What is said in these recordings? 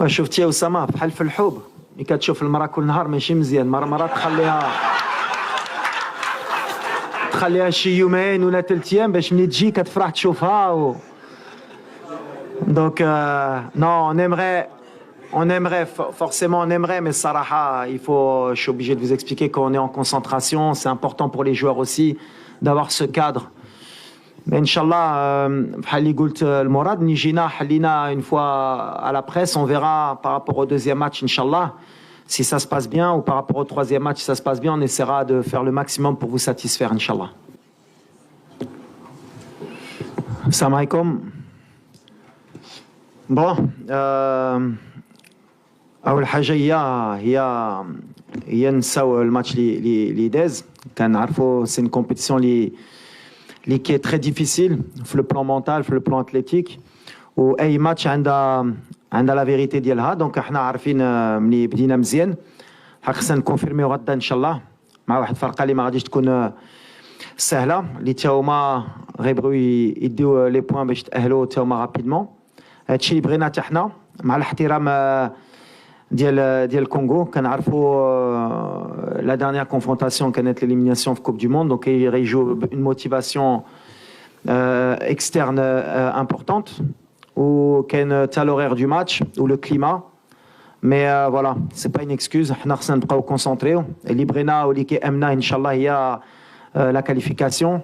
شفتي يا أسامة بحال في الحب ملي كتشوف المرأة كل نهار ماشي مزيان، مرات تخليها شي يومين ولا 3 أيام باش ملي تجي كتفرح تشوفها Donc non, on aimerait forcément on aimerait, mais Saraha, je suis obligé de vous expliquer qu'on est en concentration, c'est important pour les joueurs aussi d'avoir ce cadre. Mais Inch'Allah, بحال اللي قلت المراد نجينا حلينا une fois à la presse, on verra par rapport au deuxième match Inch'Allah si ça se passe bien, ou par rapport au troisième match si ça se passe bien, on essaiera de faire le maximum pour vous satisfaire Inch'Allah. Salam alaikum. Bon, أول حاجة هي نساو الماتش اللي داز كنعرفوا سي une compétition qui est très difficile في le plan mental في le plan athlétique واي ماتش عندها لا فيريتي ديالها. دونك احنا عارفين ملي بدينا مزيان خصنا نكونفيرميو غدا ان شاء الله مع واحد الفرقه اللي ما غاديش تكون سهله اللي تا هما غيبغيو يديو لي بوين باش تاهلوا تا هما رابيدمون. هادشي اللي بغينا حتى حنا مع الاحترام ديال الكونغو. كنعرفوا لا دانيير كونفرونطاسيون كانت ليليميناسيون في كوب دو موند دونك يجيو اون موتيفاسيون externe importante ou كاين تا l'horaire du match ou le climat. Mais voilà, c'est pas une excuse. حنا خصنا نبقاو كونسونطريو. اللي بغينا واللي كيامنا ان شاء الله هي la qualification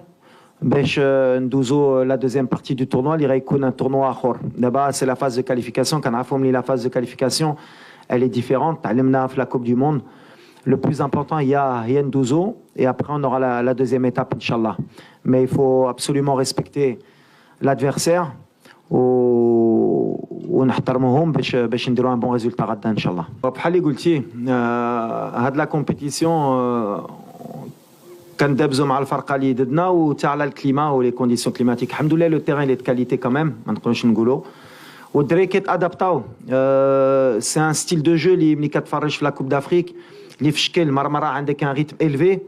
باش ندوزو la deuxième partie du tournoi اللي غيكون un tournoi اخر. دابا c'est la phase de qualification. كنعرفوا ملي la phase de qualification elle est différente. تعلمنا في la coupe du monde. Le plus important, il y a Ndouzo, et après on aura la deuxième étape, Inch'Allah. Mais il faut absolument respecter l'adversaire ونحترموهم باش نديروا un bon résultat غدا إن شاء الله. بحال اللي قلتي هاد لا كومبيتيسيون كندابزو مع الفرقه اللي ضدنا وتا على الكليما ولي كونديسيون كليماتيك. الحمد لله لو تيران اللي دو كاليتي كمان ما نقدروش نقولوا والدراري كيتادابطاو. سي ان ستيل دو جو اللي ملي كتفرج في لا كوب دافريك اللي في شكل مرة عندك ان ريتم élevé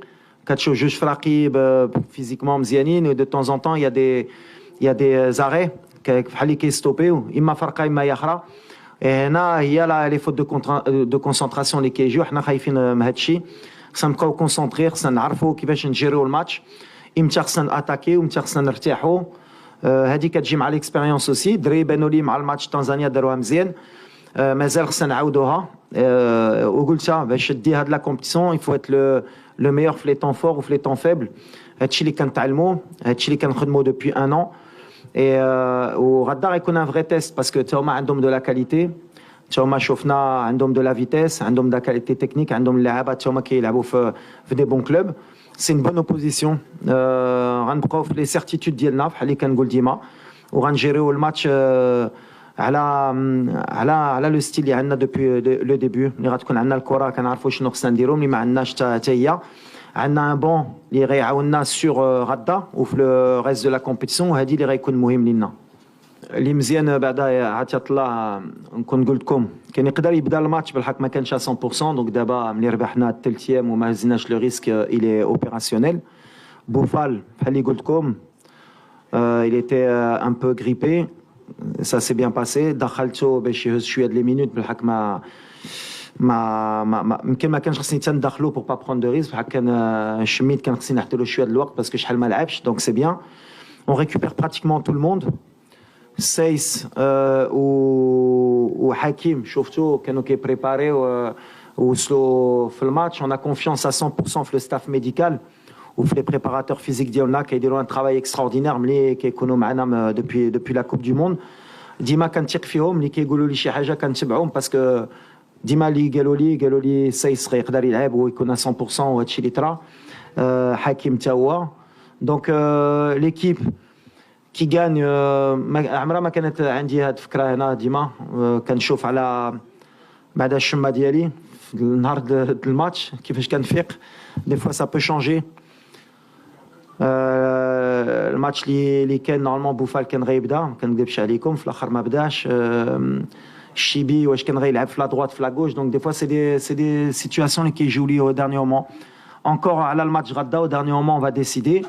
كتشوف جوج فراقي فيزيكمون مزيانين و دو طون زون طون يا دي زاري بحال اللي كيستوبيو اما فرقه اما هي اخرى. هنا هي لي فوت دو كونسونطراسيون اللي كيجيو. حنا خايفين من هذا الشيء. خصنا نبقاو كونسونطري، خصنا نعرفوا كيفاش نجيريو الماتش، امتى خصنا ناتاكي وامتى خصنا نرتاحوا. هذه كتجي مع ليكسبيريونس اوسي. دري بانوا لي مع الماتش تنزانيا داروها مزيان. مازال خصنا نعاودوها. وقلتها باش دي هاد لا كومبيتيسيون il faut être le meilleur في لي طون فور وفي لي طون فيبل. هادشي اللي كنتعلموا، هادشي اللي كنخدموا depuis un an. وغدا غيكون ان فري تيست باسكو تا هما عندهم دو لا كاليتي، تا هما شفنا عندهم دو لا فيتيس، عندهم دا كاليتي تكنيك، عندهم اللعابه تا هما كيلعبوا في دي بون كلوب. سي une bonne اوبوزيسيون. غنبقاو في لي سيرتيتود ديالنا بحال اللي كنقول ديما وغنجيريو الماتش على لو ستيل اللي عندنا دوبي لو ديبي. ملي غتكون عندنا الكره كنعرفوا شنو خصنا نديرو، ملي ما عندناش حتى هي عندنا ان بون اللي غيعاوننا سور غدا وفي لو ريست دو لا كومبيتيسيون. وهذه اللي غيكون مهم لينا. اللي مزيان بعدا عطية الله نكون قلت لكم كان يقدر يبدا الماتش بالحق ما كانش 100%. دونك دابا ملي ربحنا الثالث ايام وما هزيناش لو ريسك الي اوبيراسيونيل. بوفال بحال اللي قلت لكم il était un peu grippé. Ça s'est bien passé. دخلته باش يهز شويه د لي مينوت بالحق ما يمكن ما كانش خصني تندخلو بور با بروند دو ريسك. بحال كان شميت كان خصني نحط له شويه د الوقت باسكو شحال ما لعبش. دونك سي بيان. On récupère pratiquement tout le monde. سايس وحكيم شفتوا كانوا كيبريباريو ووصلوا في الماتش. On a confiance à 100% في لو ستاف ميديكال وفي لي بريباراتور فيزيك ديالنا كيديروا ان ترافاي اكستراوردينير ملي كيكونوا معنا دوبي لا كوب دو موند. ديما كنثق فيهم. ملي كيقولوا لي شي حاجه كنتبعهم باسكو ديما اللي قالوا لي سايس يقدر يلعب ويكون 100% وهادشي اللي طرا. حكيم تا هو. دونك ليكيب كي غان عمرها ما كانت عندي هاد الفكره هنا. ديما كنشوف على بعد الشمه ديالي في النهار الماتش كيفاش كنفيق. دي فوا سا بو شونجي. الماتش اللي كان نورمالمون بوفال كان غيبدا ما كنكذبش عليكم في الاخر ما بداش. الشيبي واش كان غيلعب في لا droite في لا gauche. دونك دي فوا سي دي سيتوياسيون اللي كيجيو لي او دارني مومون. انكور على الماتش غدا او دارني مومون on va décider.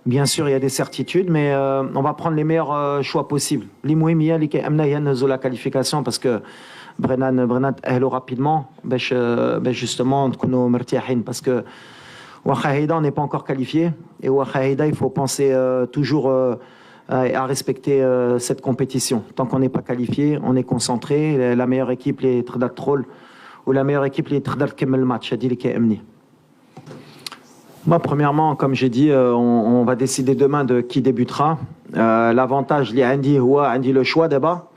Bien sûr, il y a des certitudes, mais on va prendre les meilleurs choix possibles. L'imouimia, qui amène la qualification parce que Brennan est rapidement, justement, nous mertiahin parce que Wakhahida, on n'est pas encore qualifié et Wakhahida, il faut penser toujours à respecter cette compétition. Tant qu'on n'est pas qualifié, on est concentré. La meilleure équipe, les Trdal Troll, ou la meilleure équipe, les Trdal Kemmel match, dit les Amni. Moi, premièrement, comme j'ai dit, on va décider demain de qui débutera. L'avantage, Andy le choix d'abord.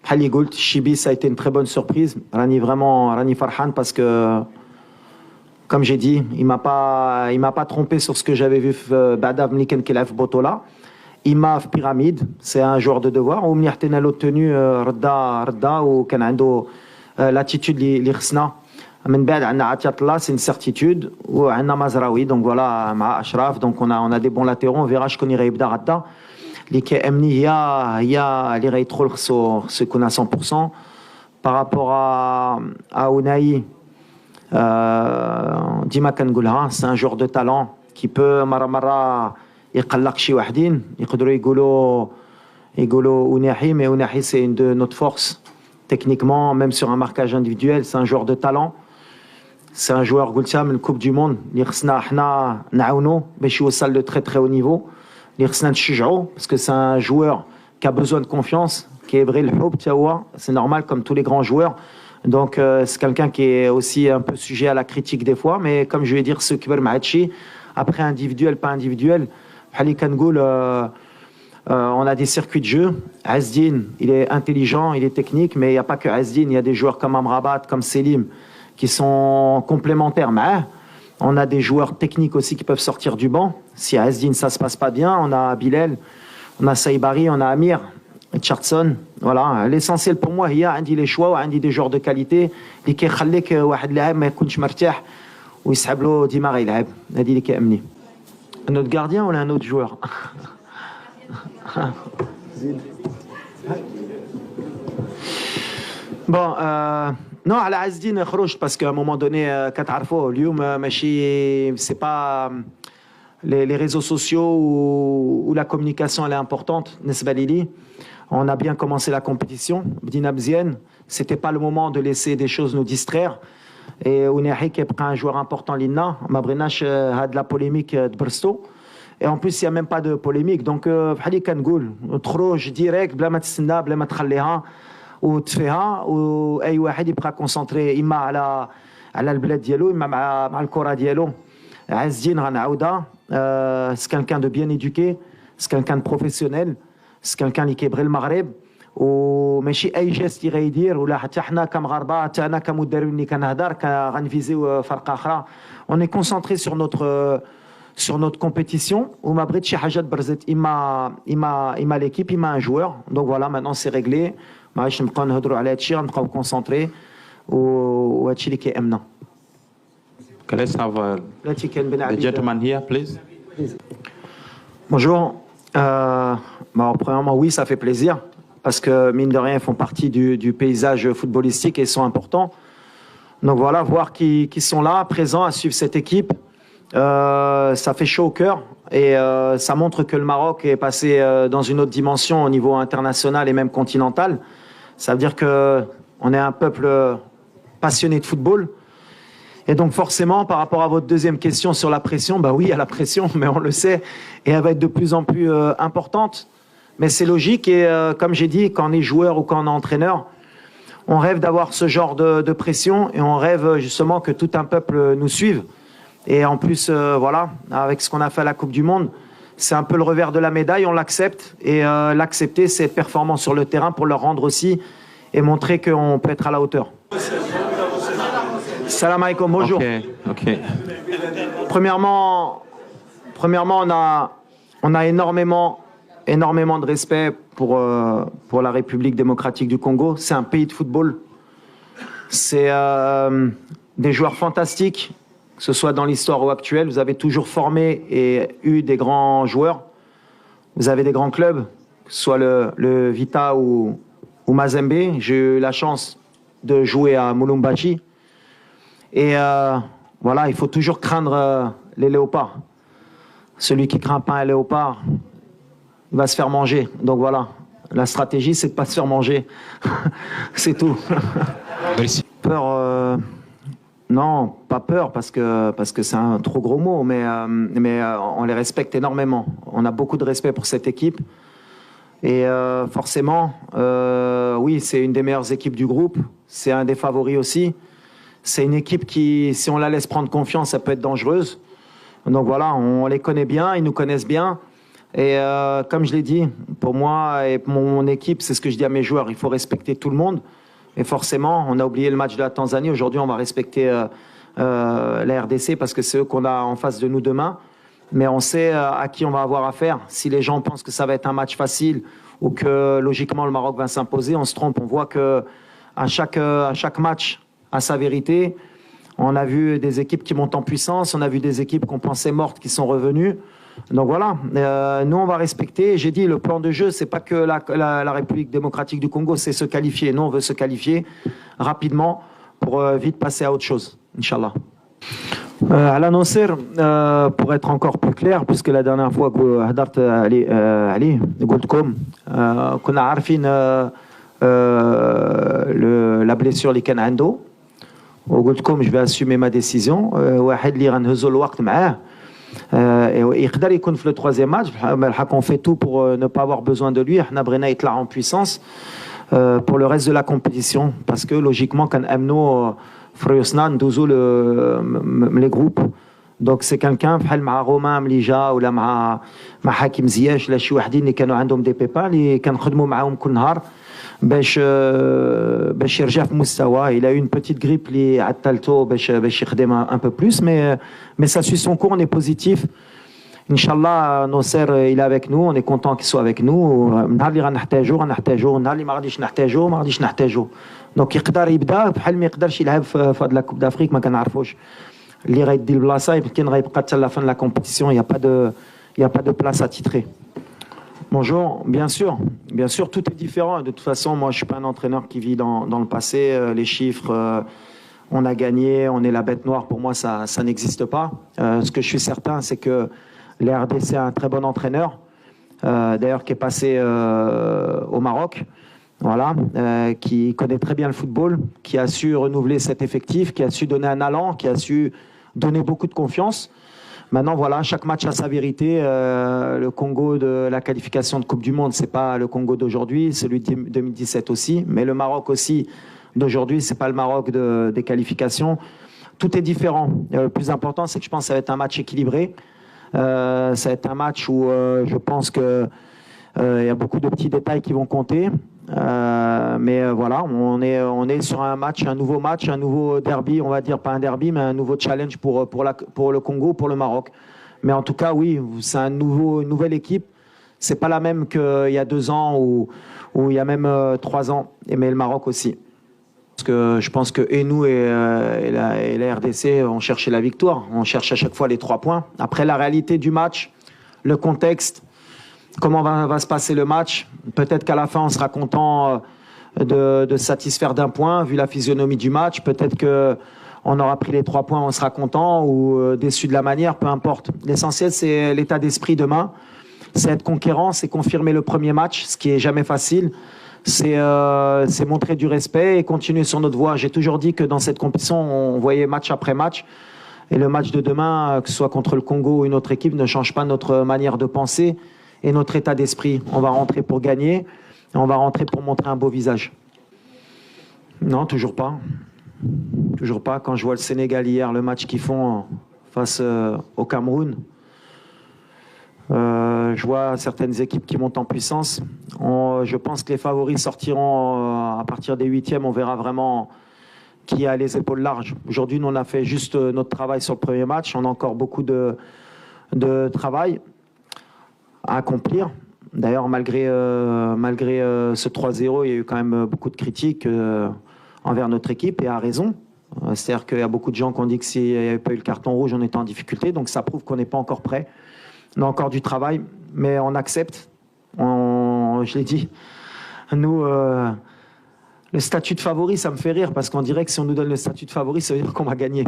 Hali Goult, Chibi, ça a été une très bonne surprise. Rani Farhan, parce que, comme j'ai dit, il m'a pas trompé sur ce que j'avais vu Badav Mliken Kelef Botola. Imaf Pyramide, c'est un joueur de devoir. Ou Mnihtena l'obtenu Rda ou Kanando l'attitude l'Irsna. C'est une certitude. Ou Mazraoui, donc voilà, Ashraf, donc on a des bons latéraux. On verra ce qu'on irait Ibdarata. Les KMNI, il y a les Raytrolls, ce qu'on a 100%. Par rapport à Ounaï, Dima Kangoulha, c'est un joueur de talent qui peut Maramara. يقلق شي واحدين يقدروا يقولوا Ounahi, mais Ounahi c'est une de notre force techniquement, même sur un marquage individuel, c'est un joueur de talent, c'est un joueur قلتها من Coupe du Monde اللي خصنا احنا نعاونوا باش يوصل de très très haut niveau, اللي خصنا نشجعوا parce que c'est un joueur qui a besoin de confiance, qui est vrai le حب تا هو, c'est normal comme tous les grands joueurs. Donc c'est quelqu'un qui est aussi un peu sujet à la critique des fois, mais comme je vais dire ce كبر مع هادشي après individuel pas individuel. On a des circuits de jeu. Azdin, il est intelligent, il est technique, mais il n'y a pas que Azdin, il y a des joueurs comme Amrabat, comme Selim, qui sont complémentaires. Mais on a des joueurs techniques aussi qui peuvent sortir du banc. Si à Azdin, ça ne se passe pas bien, on a Bilal, on a Saïbari, on a Amir, Chartson. Voilà. L'essentiel pour moi, il y a les choix, des joueurs de qualité, qui يخليك واحد لاعب ما يكونش مرتاح ويسحب له ديما غيلعب. هذه اللي كيأمني. Un autre gardien ou un autre joueur? Bon, non, à la Azdin, parce qu'à un moment donné, Katarfo, c'est pas les réseaux sociaux où la communication elle est importante. On a bien commencé la compétition. Bdinabzien, c'était pas le moment de laisser des choses nous distraire. Et Ounahi qui est un joueur important l'Inna, Mabrenash a de la polémique de Brsto. Et en plus, il n'y a même pas de polémique. Donc, Fali Kangoul, trop direct, bla matsina, bla matkhaliha, ou tfeha, ou ay wahid il pourra concentrer imma ala البلاد ديالو, imma مع الكرة ديالو. Azdin Ranaouda, c'est quelqu'un de bien éduqué, c'est quelqu'un de professionnel, c'est quelqu'un qui est le Maghreb. وماشي اي جيست يغيدير ولا حتى حنا كمغاربه حتى انا كمدرب اللي كنهضر غنفيزيو فرقه اخرى. On est concentré sur notre compétition وما بغيت شي حاجه برزت اما l'équipe اما un joueur. Donc voilà, maintenant c'est réglé, ما غاديش نبقاو نهضروا على هادشي, غنبقاو كونسونطري وهادشي اللي كيهمنا. Can I have the gentleman here, please? Bonjour. Bon, premièrement, oui, ça fait plaisir. Parce que, mine de rien, ils font partie du paysage footballistique et ils sont importants. Donc voilà, voir qu'ils sont là, présents, à suivre cette équipe, ça fait chaud au cœur. Et ça montre que le Maroc est passé dans une autre dimension au niveau international et même continental. Ça veut dire qu'on est un peuple passionné de football. Et donc forcément, par rapport à votre deuxième question sur la pression, bah oui, il y a la pression, mais on le sait, et elle va être de plus en plus importante. Mais c'est logique et comme j'ai dit, quand on est joueur ou quand on est entraîneur, on rêve d'avoir ce genre de pression et on rêve justement que tout un peuple nous suive. Et en plus, voilà, avec ce qu'on a fait à la Coupe du Monde, c'est un peu le revers de la médaille, on l'accepte. Et l'accepter, c'est être performant sur le terrain pour leur rendre aussi et montrer qu'on peut être à la hauteur. Salam alaikum, bonjour. Okay. Premièrement, on a énormément de respect pour la République démocratique du Congo. C'est un pays de football. C'est des joueurs fantastiques, que ce soit dans l'histoire ou actuelle. Vous avez toujours formé et eu des grands joueurs. Vous avez des grands clubs, que ce soit le Vita ou Mazembe. J'ai eu la chance de jouer à Mulumbashi. Et voilà, il faut toujours craindre les léopards. celui qui craint pas un léopard, il va se faire manger. Donc voilà, la stratégie, c'est de ne pas se faire manger. C'est tout. Merci. Peur, non, pas peur, parce que c'est un trop gros mot, mais on les respecte énormément. On a beaucoup de respect pour cette équipe. Et forcément, oui, c'est une des meilleures équipes du groupe. C'est un des favoris aussi. C'est une équipe qui, si on la laisse prendre confiance, ça peut être dangereuse. Donc voilà, on les connaît bien, ils nous connaissent bien. Et comme je l'ai dit, pour moi et pour mon équipe, c'est ce que je dis à mes joueurs, il faut respecter tout le monde. Et forcément, on a oublié le match de la Tanzanie. Aujourd'hui, on va respecter la RDC parce que c'est eux qu'on a en face de nous demain. Mais on sait à qui on va avoir affaire. Si les gens pensent que ça va être un match facile ou que logiquement le Maroc va s'imposer, on se trompe. On voit que à chaque match a sa vérité. On a vu des équipes qui montent en puissance, on a vu des équipes qu'on pensait mortes qui sont revenues. Donc voilà, nous on va respecter. J'ai dit, le plan de jeu, c'est pas que la République démocratique du Congo, c'est se qualifier. Nous, on veut se qualifier rapidement pour vite passer à autre chose, Inch'Allah. على ناصر pour être encore plus clair, puisque la dernière fois que هدرت عليه قلت لكم كنا عارفين la blessure اللي كان عنده وقلت لكم je vais assumer ma décision. واحد اللي غنهزوا الوقت معاه يقدر يكون في le troisième match. On fait tout pour ne pas avoir besoin de lui. حنا بغينا يطلع en puissance pour le reste de la compétition, parce que logiquement كنأمنوا في ريوسنا ندوزوا les groupes. دونك سي كان بحال مع رومان ملي جا ولا مع حكيم زياش ولا شي وحدين اللي كانوا عندهم دي بيبا اللي كنخدموا معاهم كل نهار باش يرجع في مستوى. Il a eu une petite grippe اللي عطلته باش يخدم un peu plus, mais ça suit son cours, on est positif. Inch'Allah, Nasser, il est avec nous, on est content qu'il soit avec nous. النهار اللي غنحتاجو النهار اللي ما غاديش نحتاجو. دونك يقدر يبدا بحال ما يقدرش يلعب في هاد لا كوب دافريك، ما كنعرفوش اللي غيدي البلاصه يمكن غيبقى حتى لا fin de la compétition. Il y a pas de place attitrée. Bonjour, bien sûr, tout est différent. De toute façon, moi, je suis pas un entraîneur qui vit dans le passé. Les chiffres, on a gagné, on est la bête noire. Pour moi, ça n'existe pas. Ce que je suis certain, c'est que les RDC a un très bon entraîneur, d'ailleurs, qui est passé au Maroc, voilà, qui connaît très bien le football, qui a su renouveler cet effectif, qui a su donner un allant, qui a su donner beaucoup de confiance. Maintenant, voilà, chaque match a sa vérité. Le Congo de la qualification de Coupe du Monde, c'est pas le Congo d'aujourd'hui, celui de 2017 aussi. Mais le Maroc aussi d'aujourd'hui, c'est pas le Maroc des qualifications. Tout est différent. Le plus important, c'est que je pense que ça va être un match équilibré. Ça va être un match où je pense que il y a beaucoup de petits détails qui vont compter. Mais voilà, on est sur un match, un nouveau match, un nouveau derby, on va dire pas un derby, mais un nouveau challenge pour le Congo, pour le Maroc. Mais en tout cas, oui, c'est une nouvelle équipe. C'est pas la même qu'il y a 2 ans ou il y a même 3 ans. Mais le Maroc aussi. Parce que je pense que nous et la RDC, on cherchait la victoire. On cherche à chaque fois les 3 points. Après, la réalité du match, le contexte, comment va se passer le match. Peut-être qu'à la fin, on sera content de se satisfaire d'un point, vu la physionomie du match. Peut-être qu'on aura pris les 3 points, on sera content, ou déçu de la manière, peu importe. L'essentiel, c'est l'état d'esprit demain. C'est être conquérant, c'est confirmer le premier match, ce qui est jamais facile. C'est montrer du respect et continuer sur notre voie. J'ai toujours dit que dans cette compétition, on voyait match après match. Et le match de demain, que ce soit contre le Congo ou une autre équipe, ne change pas notre manière de penser et notre état d'esprit. On va rentrer pour gagner et on va rentrer pour montrer un beau visage. Non, toujours pas. Toujours pas. Quand je vois le Sénégal hier, le match qu'ils font face au Cameroun, je vois certaines équipes qui montent en puissance. Je pense que les favoris sortiront à partir des 8e. On verra vraiment qui a les épaules larges. Aujourd'hui, nous, on a fait juste notre travail sur le premier match. On a encore beaucoup de travail à accomplir. D'ailleurs, malgré ce 3-0, il y a eu quand même beaucoup de critiques envers notre équipe, et à raison. C'est-à-dire qu'il y a beaucoup de gens qui ont dit que s'il n'y avait pas eu le carton rouge, on était en difficulté. Donc ça prouve qu'on n'est pas encore prêt. On a encore du travail, mais on accepte. Je l'ai dit, nous, Le statut de favori, ça me fait rire parce qu'on dirait que si on nous donne le statut de favori, ça veut dire qu'on va gagner.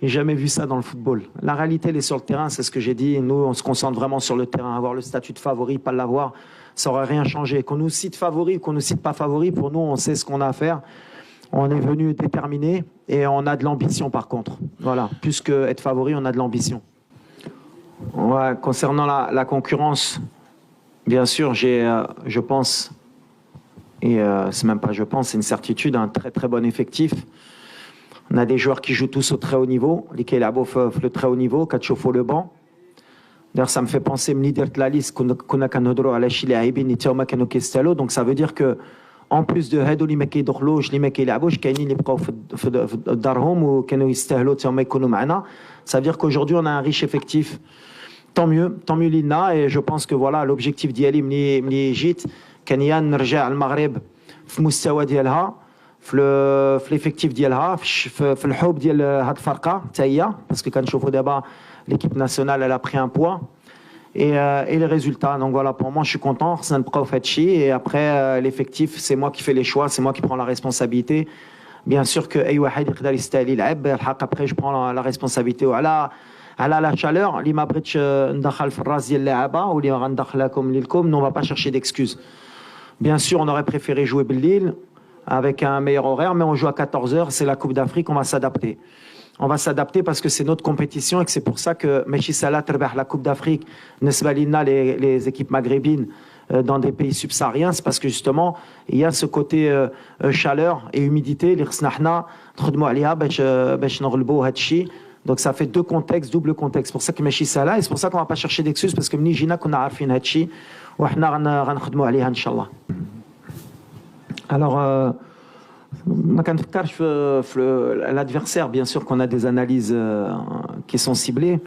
J'ai jamais vu ça dans le football. La réalité, elle est sur le terrain, c'est ce que j'ai dit. Nous, on se concentre vraiment sur le terrain. Avoir le statut de favori, pas l'avoir, ça aurait rien changé. Qu'on nous cite favori ou qu'on nous cite pas favori, pour nous, on sait ce qu'on a à faire. On est venu déterminé et on a de l'ambition par contre. Voilà, plus qu'être favori, on a de l'ambition. Ouais, concernant la concurrence, bien sûr, je pense... Et c'est même pas je pense, c'est une certitude, un très très bon effectif. On a des joueurs qui jouent tous au très haut niveau, lesquels ont le très haut niveau, qui ont le banc. D'ailleurs, ça me fait penser, la liste donc ça veut dire que en plus de هادو اللي ما كيدخلوش اللي ما كيلعبوش كاينين اللي بقاو في دارهم وكانوا يستاهلوا حتى هما يكونوا معنا. Ça veut dire qu'aujourd'hui on a un riche effectif. Tant mieux l'INA, et je pense que voilà l'objectif ديالي ملي جيت كان يا نرجع المغرب في مستوى ديالها في ليفيكتيف ديالها في الحب ديال هاد الفرقه حتى هي باسكو كنشوفوا دابا l'équipe nationale elle a pris un poids et les résultats. Donc voilà, pour moi je suis content, خصنا نبقاو في هادشي. Et après l'effectif, c'est moi qui fais les choix, c'est moi qui prends la responsabilité. Bien sûr que اي واحد يقدر يستاهل يلعب الحق. Après je prends la responsabilité وعلى la chaleur اللي ما بغيتش ندخل في الراس ديال اللاعبه واللي غندخلكم لكم. Non, on va pas chercher d'excuses. Bien sûr, on aurait préféré jouer Bellil avec un meilleur horaire, mais on joue à 14h, c'est la Coupe d'Afrique, on va s'adapter. On va s'adapter parce que c'est notre compétition et que c'est pour ça que Mechi Salah terbah la Coupe d'Afrique, Nesbalina, les équipes maghrébines dans des pays subsahariens, c'est parce que justement, il y a ce côté chaleur et humidité. Donc ça fait deux contextes, double contexte. C'est pour ça que Mechi Salah, et c'est pour ça qu'on ne va pas chercher d'excuses, parce que Mnijina, qu'on a arfin Hachi, alors, l'adversaire, bien sûr qu'on a des analyses qui sont ciblées.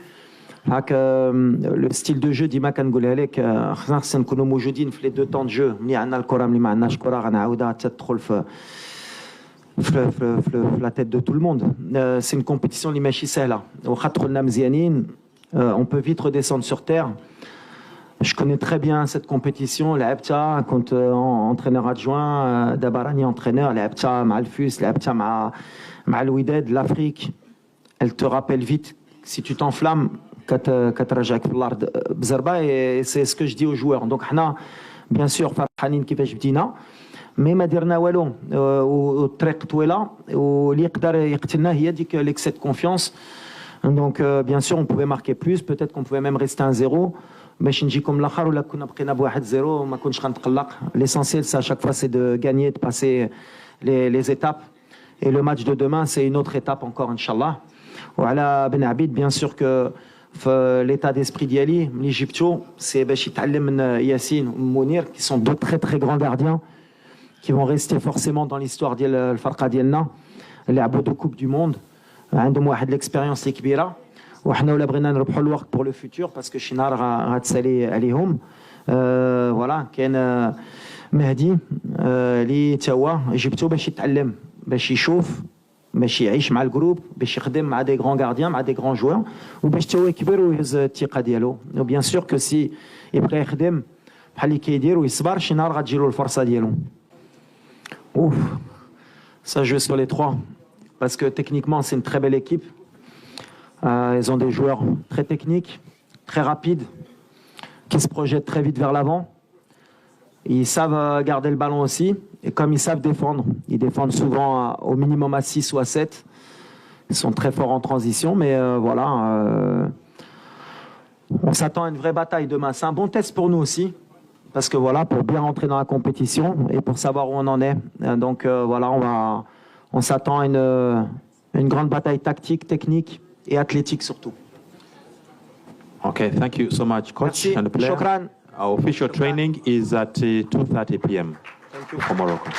Le style de jeu d'Ima Kangoulelek, les deux temps de jeu, la tête de tout le monde. C'est une compétition l'imachissela. On peut vite redescendre sur terre. Je connais très bien cette compétition. L'Abta, quand entraîneur adjoint, Dabarani entraîneur, l'Abta, Malfus, l'Abta, Malouided, l'Afrique, elle te rappelle vite, si tu t'enflammes, et c'est ce que je dis aux joueurs. Donc, bien sûr, Farhanin qui fait Bdina, mais ما درنا والو والطريق طويله واللي يقدر يقتلنا هي ديك l'excès de confiance. Donc bien sûr on pouvait marquer plus, peut-être qu'on pouvait même rester 1-0 باش نجيكم الاخر ولا كنا بقينا ب1-0 وما كنتش غنتقلق. L'essentiel c'est à chaque fois c'est de gagner, de passer les étapes, et le match de demain c'est une autre étape encore inchallah. وعلى بن عبيد bien sûr que l'état d'esprit d'Yali, l'Égyptio, c'est باش يتعلم من ياسين ومنير qui sont deux très très grands gardiens qui vont rester forcément dans l'histoire ديال الفرقه ديالنا. لعبوا deux coupes du monde, عندهم واحد l'expérience اللي كبيره, وحنا ولا بغينا نربحوا الوقت pour le futur parce que شي نهار غتسالي عليهم. فوالا كاين مهدي اللي تا هو جبتو باش يتعلم, باش يشوف, باش يعيش مع الجروب, باش يخدم مع دي غران غارديان, مع دي غران جوار, وباش تا هو يكبر ويهز الثقه ديالو. وبيان سور كو سي يبقى يخدم بحال اللي كيدير ويصبر, شي نهار غتجيلو الفرصه ديالو. Ouf, ça joue sur les trois, parce que techniquement c'est une très belle équipe. Ils ont des joueurs très techniques, très rapides, qui se projettent très vite vers l'avant. Ils savent garder le ballon aussi, et comme ils savent défendre, ils défendent souvent au minimum à 6 ou à 7. Ils sont très forts en transition, mais voilà, on s'attend à une vraie bataille demain. C'est un bon test pour nous aussi, parce que voilà, pour bien rentrer dans la compétition et pour savoir où on en est. Donc voilà, on s'attend à une grande bataille tactique, technique et athlétique surtout. Okay, thank you so much, coach. Merci. And player. Shukran. Our official training is at 2:30 p.m. Thank you. for Morocco.